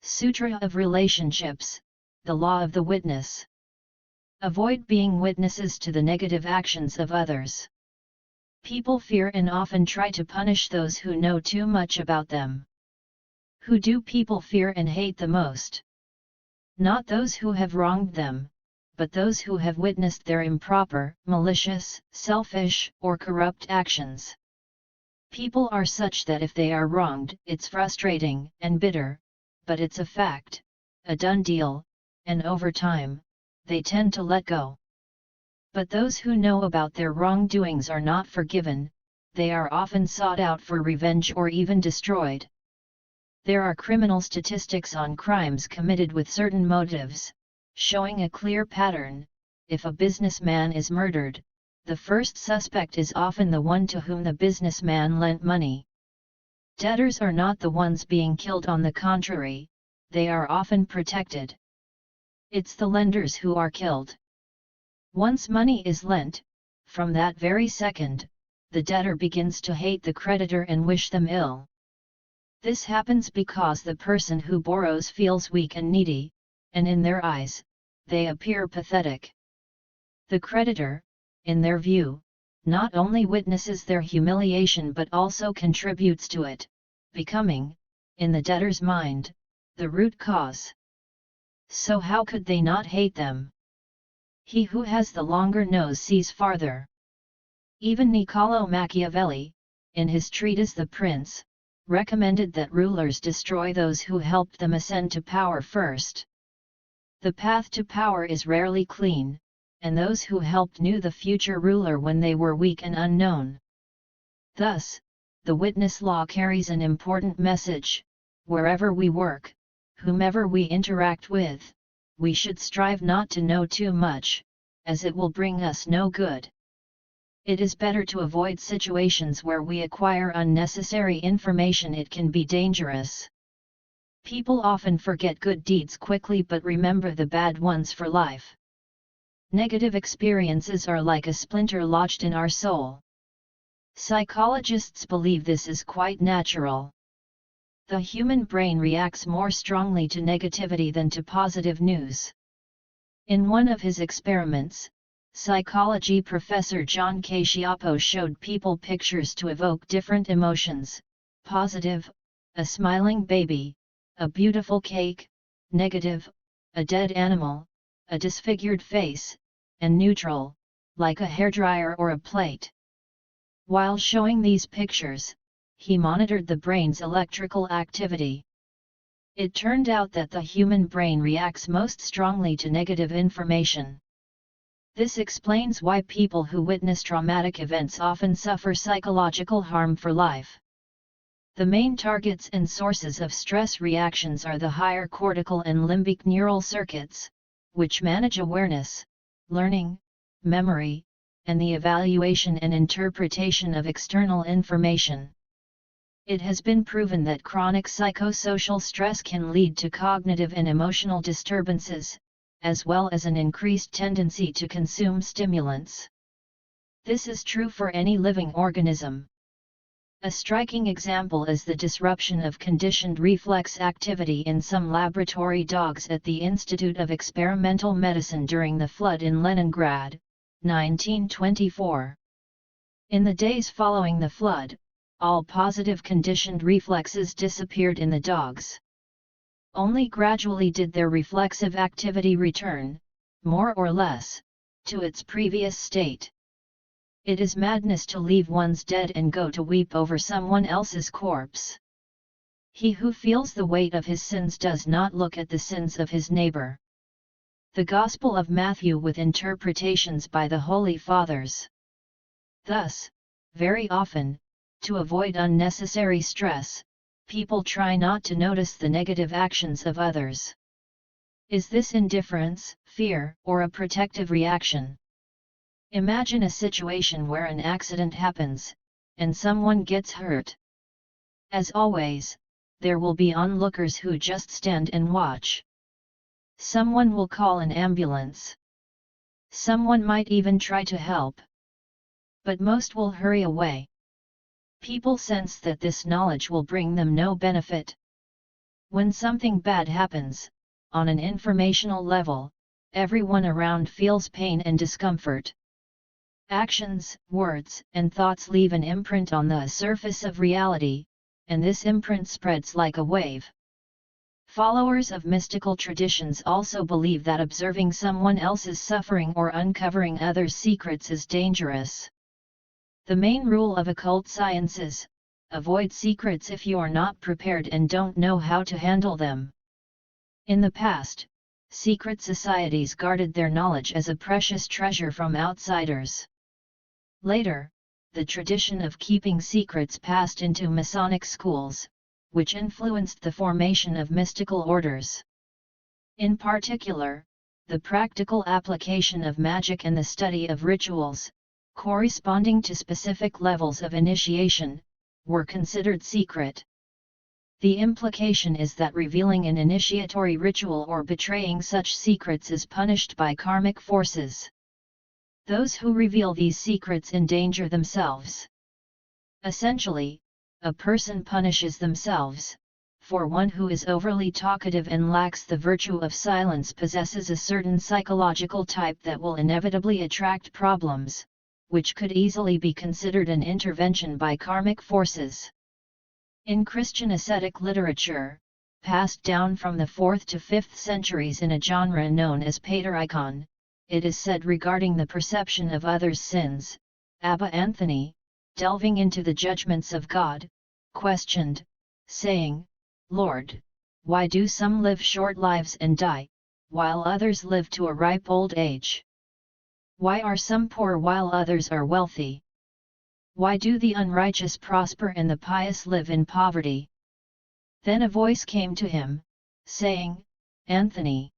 Sutra of Relationships, the Law of the Witness. Avoid being witnesses to the negative actions of others. People fear and often try to punish those who know too much about them. Who do people fear and hate the most? Not those who have wronged them, but those who have witnessed their improper, malicious, selfish, or corrupt actions. People are such that if they are wronged, it's frustrating and bitter, but it's a fact, a done deal, and over time, they tend to let go. But those who know about their wrongdoings are not forgiven, they are often sought out for revenge or even destroyed. There are criminal statistics on crimes committed with certain motives, showing a clear pattern. If a businessman is murdered, the first suspect is often the one to whom the businessman lent money. Debtors are not the ones being killed, on the contrary, they are often protected. It's the lenders who are killed. Once money is lent, from that very second, the debtor begins to hate the creditor and wish them ill. This happens because the person who borrows feels weak and needy, and in their eyes, they appear pathetic. The creditor, in their view, not only witnesses their humiliation but also contributes to it, becoming, in the debtor's mind, the root cause. So how could they not hate them? He who has the longer nose sees farther. Even Niccolò Machiavelli, in his treatise The Prince, recommended that rulers destroy those who helped them ascend to power first. The path to power is rarely clean, and those who helped knew the future ruler when they were weak and unknown. Thus, the witness law carries an important message: wherever we work, whomever we interact with, we should strive not to know too much, as it will bring us no good. It is better to avoid situations where we acquire unnecessary information. It can be dangerous. People often forget good deeds quickly but remember the bad ones for life. Negative experiences are like a splinter lodged in our soul. Psychologists believe this is quite natural. The human brain reacts more strongly to negativity than to positive news. In one of his experiments, psychology professor John Cacioppo showed people pictures to evoke different emotions: positive, a smiling baby, a beautiful cake; negative, a dead animal, a disfigured face; and neutral, like a hairdryer or a plate. While showing these pictures, he monitored the brain's electrical activity. It turned out that the human brain reacts most strongly to negative information. This explains why people who witness traumatic events often suffer psychological harm for life. The main targets and sources of stress reactions are the higher cortical and limbic neural circuits, which manage awareness, learning, memory, and the evaluation and interpretation of external information. It has been proven that chronic psychosocial stress can lead to cognitive and emotional disturbances, as well as an increased tendency to consume stimulants. This is true for any living organism. A striking example is the disruption of conditioned reflex activity in some laboratory dogs at the Institute of Experimental Medicine during the flood in Leningrad, 1924. In the days following the flood, all positive conditioned reflexes disappeared in the dogs. Only gradually did their reflexive activity return, more or less, to its previous state. It is madness to leave one's dead and go to weep over someone else's corpse. He who feels the weight of his sins does not look at the sins of his neighbor. The Gospel of Matthew with interpretations by the Holy Fathers. Thus, very often, to avoid unnecessary stress, people try not to notice the negative actions of others. Is this indifference, fear, or a protective reaction? Imagine a situation where an accident happens, and someone gets hurt. As always, there will be onlookers who just stand and watch. Someone will call an ambulance. Someone might even try to help. But most will hurry away. People sense that this knowledge will bring them no benefit. When something bad happens, on an informational level, everyone around feels pain and discomfort. Actions, words, and thoughts leave an imprint on the surface of reality, and this imprint spreads like a wave. Followers of mystical traditions also believe that observing someone else's suffering or uncovering others' secrets is dangerous. The main rule of occult science is, avoid secrets if you are not prepared and don't know how to handle them. In the past, secret societies guarded their knowledge as a precious treasure from outsiders. Later, the tradition of keeping secrets passed into Masonic schools, which influenced the formation of mystical orders. In particular, the practical application of magic and the study of rituals, corresponding to specific levels of initiation, were considered secret. The implication is that revealing an initiatory ritual or betraying such secrets is punished by karmic forces. Those who reveal these secrets endanger themselves. Essentially, a person punishes themselves, for one who is overly talkative and lacks the virtue of silence possesses a certain psychological type that will inevitably attract problems, which could easily be considered an intervention by karmic forces. In Christian ascetic literature, passed down from the 4th to 5th centuries in a genre known as paterikon, it is said regarding the perception of others' sins, Abba Anthony, delving into the judgments of God, questioned, saying, "Lord, why do some live short lives and die, while others live to a ripe old age? Why are some poor while others are wealthy? Why do the unrighteous prosper and the pious live in poverty?" Then a voice came to him, saying, "Anthony,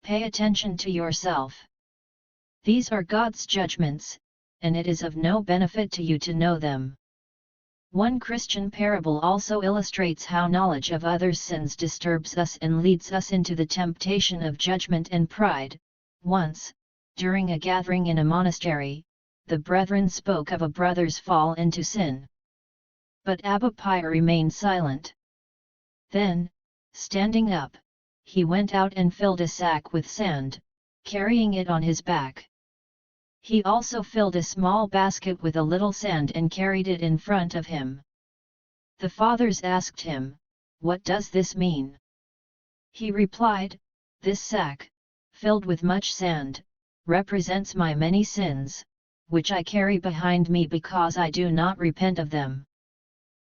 pay attention to yourself. These are God's judgments, and it is of no benefit to you to know them." One Christian parable also illustrates how knowledge of others' sins disturbs us and leads us into the temptation of judgment and pride. Once, during a gathering in a monastery, the brethren spoke of a brother's fall into sin. But Abba Pi remained silent. Then, standing up, he went out and filled a sack with sand, carrying it on his back. He also filled a small basket with a little sand and carried it in front of him. The fathers asked him, "What does this mean?" He replied, "This sack, filled with much sand, represents my many sins, which I carry behind me because I do not repent of them.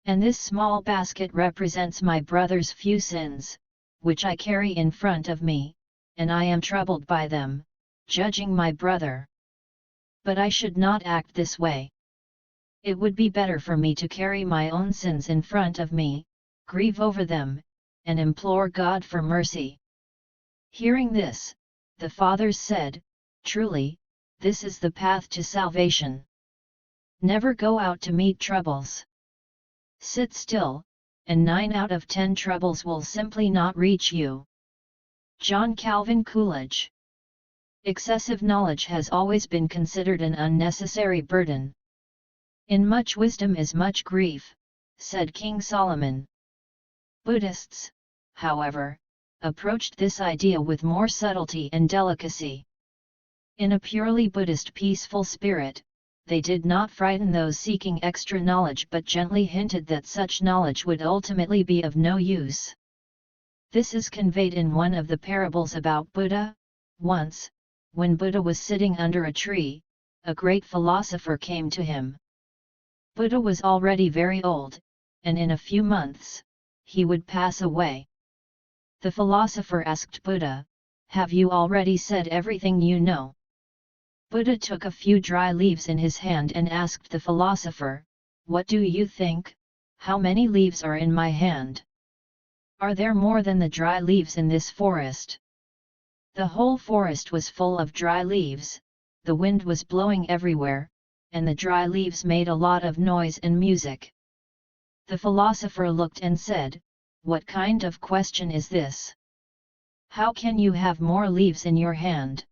And this small basket represents my brother's few sins, which I carry in front of me, and I am troubled by them, judging my brother. But I should not act this way. It would be better for me to carry my own sins in front of me, grieve over them, and implore God for mercy." Hearing this, the fathers said, "Truly, this is the path to salvation. Never go out to meet troubles. Sit still, and 9 out of 10 troubles will simply not reach you." John Calvin Coolidge. Excessive knowledge has always been considered an unnecessary burden. "In much wisdom is much grief," said King Solomon. Buddhists, however, approached this idea with more subtlety and delicacy. In a purely Buddhist peaceful spirit, they did not frighten those seeking extra knowledge but gently hinted that such knowledge would ultimately be of no use. This is conveyed in one of the parables about Buddha. Once, when Buddha was sitting under a tree, a great philosopher came to him. Buddha was already very old, and in a few months, he would pass away. The philosopher asked Buddha, "Have you already said everything you know?" Buddha took a few dry leaves in his hand and asked the philosopher, "What do you think? How many leaves are in my hand? Are there more than the dry leaves in this forest?" The whole forest was full of dry leaves, the wind was blowing everywhere, and the dry leaves made a lot of noise and music. The philosopher looked and said, "What kind of question is this? How can you have more leaves in your hand?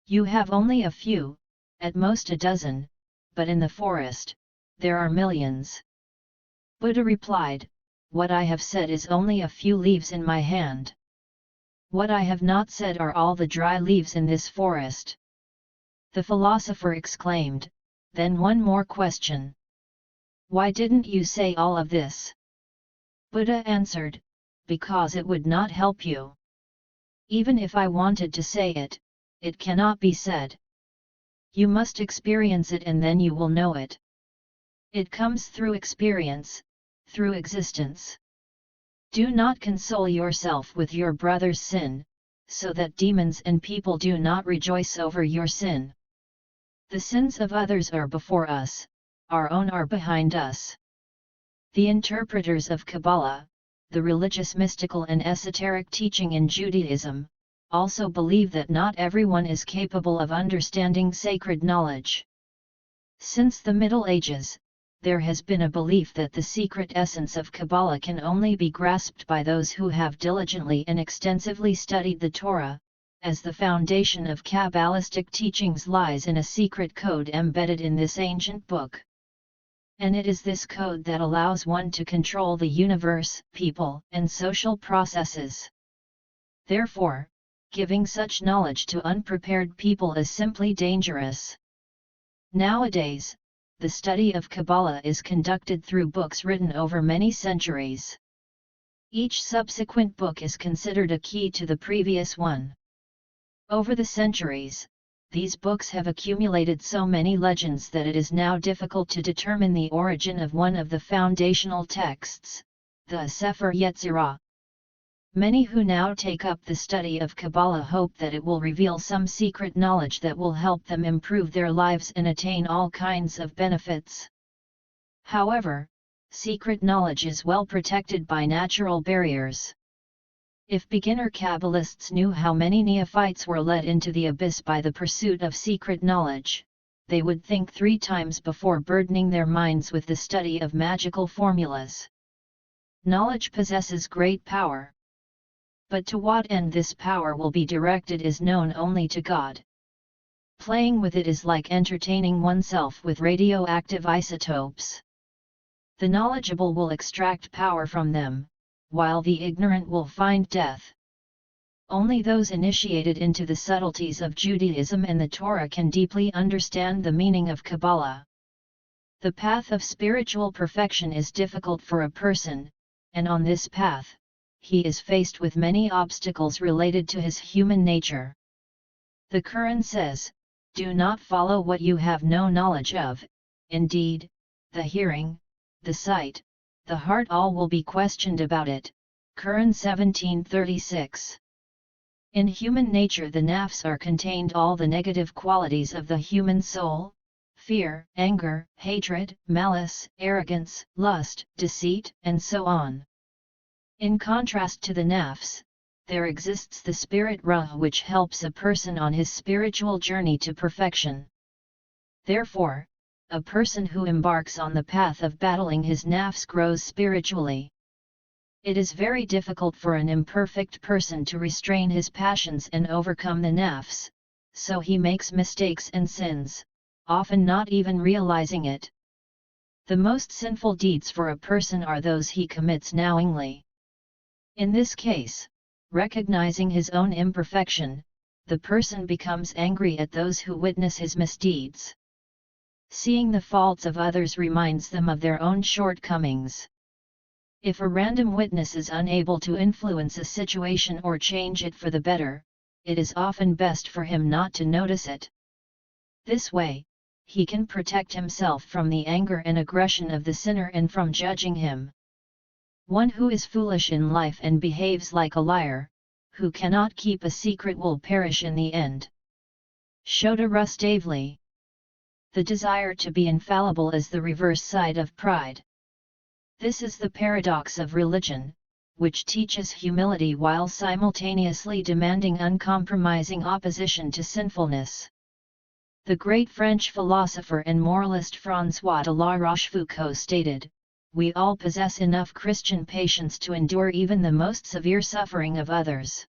You have only a few, at most a dozen, but in the forest, there are millions." Buddha replied, what I have said is only a few leaves in my hand. What I have not said are all the dry leaves in this forest." The philosopher exclaimed, "Then one more question. Why didn't you say all of this?" Buddha answered, "Because it would not help you. Even if I wanted to say it, it cannot be said. You must experience it and then you will know it. It comes through experience, through existence. Do not console yourself with your brother's sin, so that demons and people do not rejoice over your sin. The sins of others are before us, our own are behind us." The interpreters of Kabbalah, the religious mystical and esoteric teaching in Judaism, also believe that not everyone is capable of understanding sacred knowledge. Since the Middle Ages, there has been a belief that the secret essence of Kabbalah can only be grasped by those who have diligently and extensively studied the Torah, as the foundation of Kabbalistic teachings lies in a secret code embedded in this ancient book. And it is this code that allows one to control the universe, people, and social processes. Therefore, giving such knowledge to unprepared people is simply dangerous. Nowadays, the study of Kabbalah is conducted through books written over many centuries. Each subsequent book is considered a key to the previous one. Over the centuries, these books have accumulated so many legends that it is now difficult to determine the origin of one of the foundational texts, the Sefer Yetzirah. Many who now take up the study of Kabbalah hope that it will reveal some secret knowledge that will help them improve their lives and attain all kinds of benefits. However, secret knowledge is well protected by natural barriers. If beginner Kabbalists knew how many neophytes were led into the abyss by the pursuit of secret knowledge, they would think 3 times before burdening their minds with the study of magical formulas. Knowledge possesses great power. But to what end this power will be directed is known only to God. Playing with it is like entertaining oneself with radioactive isotopes. The knowledgeable will extract power from them, while the ignorant will find death. Only those initiated into the subtleties of Judaism and the Torah can deeply understand the meaning of Kabbalah. The path of spiritual perfection is difficult for a person, and on this path, he is faced with many obstacles related to his human nature. The Quran says, "Do not follow what you have no knowledge of, indeed, the hearing, the sight, the heart all will be questioned about it." Quran 17:36. In human nature the nafs are contained all the negative qualities of the human soul: fear, anger, hatred, malice, arrogance, lust, deceit, and so on. In contrast to the nafs, there exists the spirit ruh, which helps a person on his spiritual journey to perfection. Therefore, a person who embarks on the path of battling his nafs grows spiritually. It is very difficult for an imperfect person to restrain his passions and overcome the nafs, so he makes mistakes and sins, often not even realizing it. The most sinful deeds for a person are those he commits knowingly. In this case, recognizing his own imperfection, the person becomes angry at those who witness his misdeeds. Seeing the faults of others reminds them of their own shortcomings. If a random witness is unable to influence a situation or change it for the better, it is often best for him not to notice it. This way, he can protect himself from the anger and aggression of the sinner and from judging him. One who is foolish in life and behaves like a liar, who cannot keep a secret, will perish in the end. Shota Rustaveli. The desire to be infallible is the reverse side of pride. This is the paradox of religion, which teaches humility while simultaneously demanding uncompromising opposition to sinfulness. The great French philosopher and moralist François de la Rochefoucauld stated, "We all possess enough Christian patience to endure even the most severe suffering of others."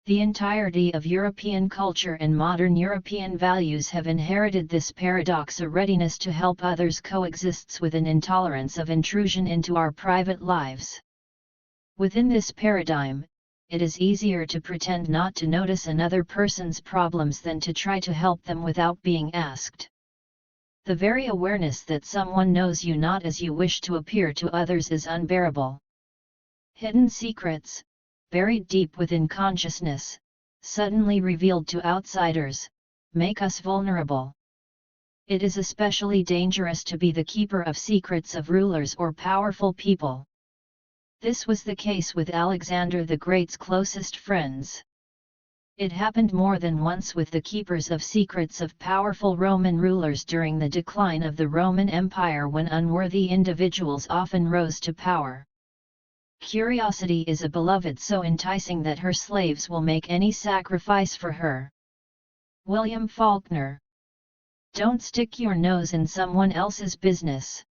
The entirety of European culture and modern European values have inherited this paradox: a readiness to help others coexists with an intolerance of intrusion into our private lives. Within this paradigm, it is easier to pretend not to notice another person's problems than to try to help them without being asked. The very awareness that someone knows you not as you wish to appear to others is unbearable. Hidden secrets, buried deep within consciousness, suddenly revealed to outsiders, make us vulnerable. It is especially dangerous to be the keeper of secrets of rulers or powerful people. This was the case with Alexander the Great's closest friends. It happened more than once with the keepers of secrets of powerful Roman rulers during the decline of the Roman Empire, when unworthy individuals often rose to power. Curiosity is a beloved so enticing that her slaves will make any sacrifice for her. William Faulkner. Don't stick your nose in someone else's business.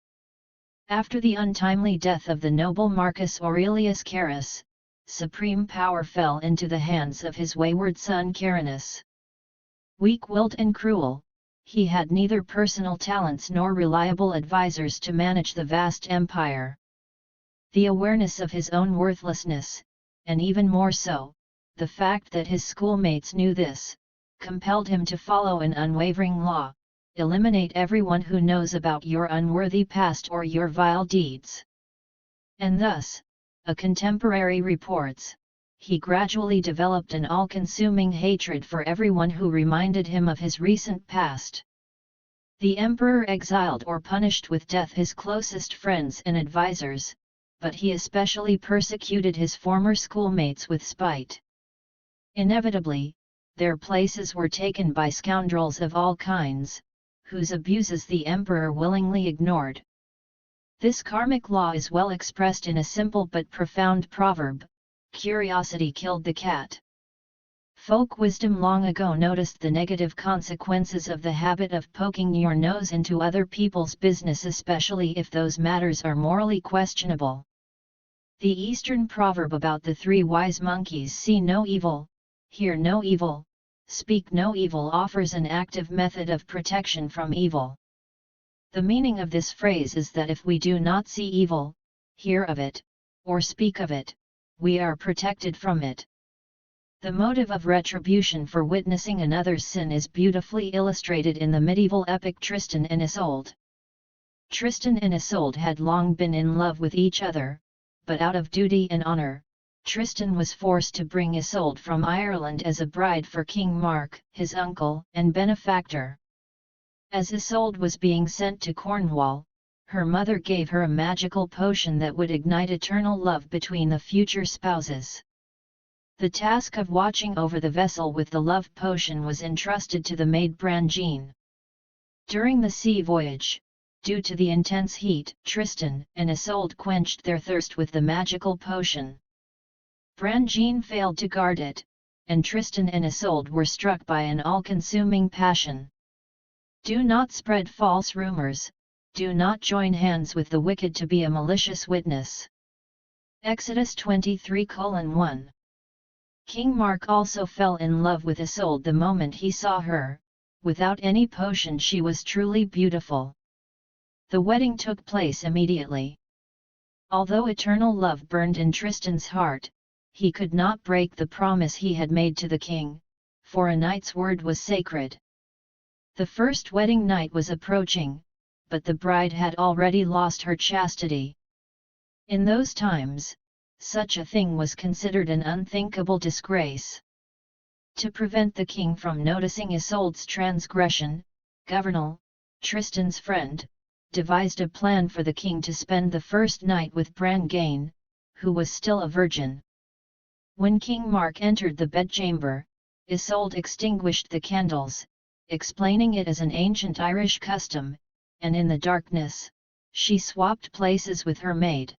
After the untimely death of the noble Marcus Aurelius Carus, supreme power fell into the hands of his wayward son Carinus. Weak-willed and cruel, he had neither personal talents nor reliable advisors to manage the vast empire. The awareness of his own worthlessness, and even more so, the fact that his schoolmates knew this, compelled him to follow an unwavering law: eliminate everyone who knows about your unworthy past or your vile deeds. And thus, a contemporary reports, he gradually developed an all-consuming hatred for everyone who reminded him of his recent past. The emperor exiled or punished with death his closest friends and advisors, but he especially persecuted his former schoolmates with spite. Inevitably, their places were taken by scoundrels of all kinds, whose abuses the emperor willingly ignored. This karmic law is well expressed in a simple but profound proverb: curiosity killed the cat. Folk wisdom long ago noticed the negative consequences of the habit of poking your nose into other people's business, especially if those matters are morally questionable. The Eastern proverb about the three wise monkeys, see no evil, hear no evil, speak no evil, offers an active method of protection from evil. The meaning of this phrase is that if we do not see evil, hear of it, or speak of it, we are protected from it. The motive of retribution for witnessing another's sin is beautifully illustrated in the medieval epic Tristan and Isolde. Tristan and Isolde had long been in love with each other, but out of duty and honor, Tristan was forced to bring Isolde from Ireland as a bride for King Mark, his uncle and benefactor. As Isolde was being sent to Cornwall, her mother gave her a magical potion that would ignite eternal love between the future spouses. The task of watching over the vessel with the love potion was entrusted to the maid Brangine. During the sea voyage, due to the intense heat, Tristan and Isolde quenched their thirst with the magical potion. Brangine failed to guard it, and Tristan and Isolde were struck by an all-consuming passion. Do not spread false rumors, do not join hands with the wicked to be a malicious witness. Exodus 23:1. King Mark also fell in love with Isolde the moment he saw her. Without any potion she was truly beautiful. The wedding took place immediately. Although eternal love burned in Tristan's heart, he could not break the promise he had made to the king, for a knight's word was sacred. The first wedding night was approaching, but the bride had already lost her chastity. In those times, such a thing was considered an unthinkable disgrace. To prevent the king from noticing Isolde's transgression, Governal, Tristan's friend, devised a plan for the king to spend the first night with Brangane, who was still a virgin. When King Mark entered the bedchamber, Isolde extinguished the candles, explaining it as an ancient Irish custom, and in the darkness, she swapped places with her maid.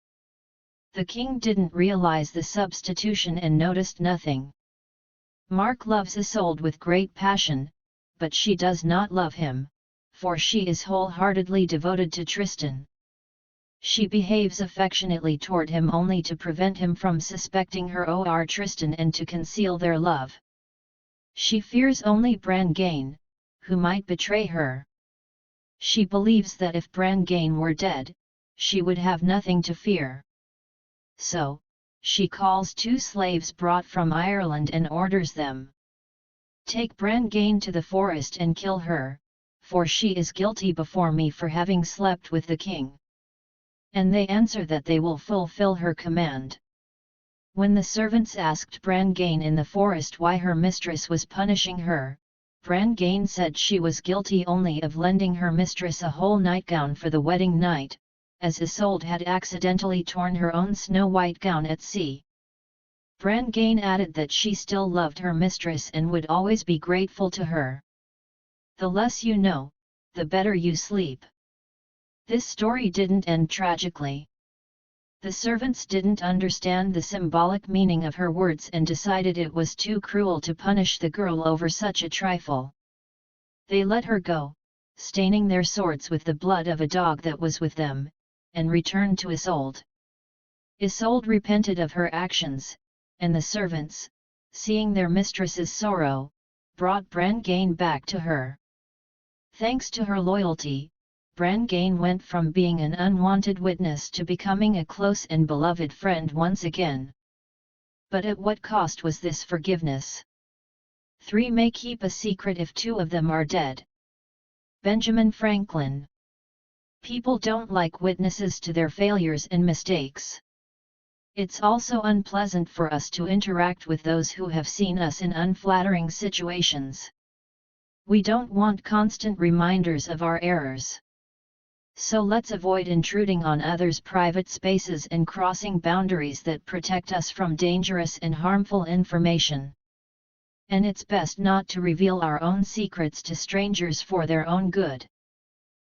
The king didn't realize the substitution and noticed nothing. Mark loves Isolde with great passion, but she does not love him, for she is wholeheartedly devoted to Tristan. She behaves affectionately toward him only to prevent him from suspecting her or Tristan and to conceal their love. She fears only Brangain, who might betray her. She believes that if Brangain were dead, she would have nothing to fear. So, she calls 2 slaves brought from Ireland and orders them. Take Brangain to the forest and kill her, for she is guilty before me for having slept with the king. And they answer that they will fulfill her command. When the servants asked Brangain in the forest why her mistress was punishing her, Brangain said she was guilty only of lending her mistress a whole nightgown for the wedding night, as Isolde had accidentally torn her own snow-white gown at sea. Brangain added that she still loved her mistress and would always be grateful to her. The less you know, the better you sleep. This story didn't end tragically. The servants didn't understand the symbolic meaning of her words and decided it was too cruel to punish the girl over such a trifle. They let her go, staining their swords with the blood of a dog that was with them, and returned to Isolde. Isolde repented of her actions, and the servants, seeing their mistress's sorrow, brought Brangain back to her. Thanks to her loyalty, Brangain went from being an unwanted witness to becoming a close and beloved friend once again. But at what cost was this forgiveness? 3 may keep a secret if 2 of them are dead. Benjamin Franklin. People don't like witnesses to their failures and mistakes. It's also unpleasant for us to interact with those who have seen us in unflattering situations. We don't want constant reminders of our errors. So let's avoid intruding on others' private spaces and crossing boundaries that protect us from dangerous and harmful information. And it's best not to reveal our own secrets to strangers for their own good.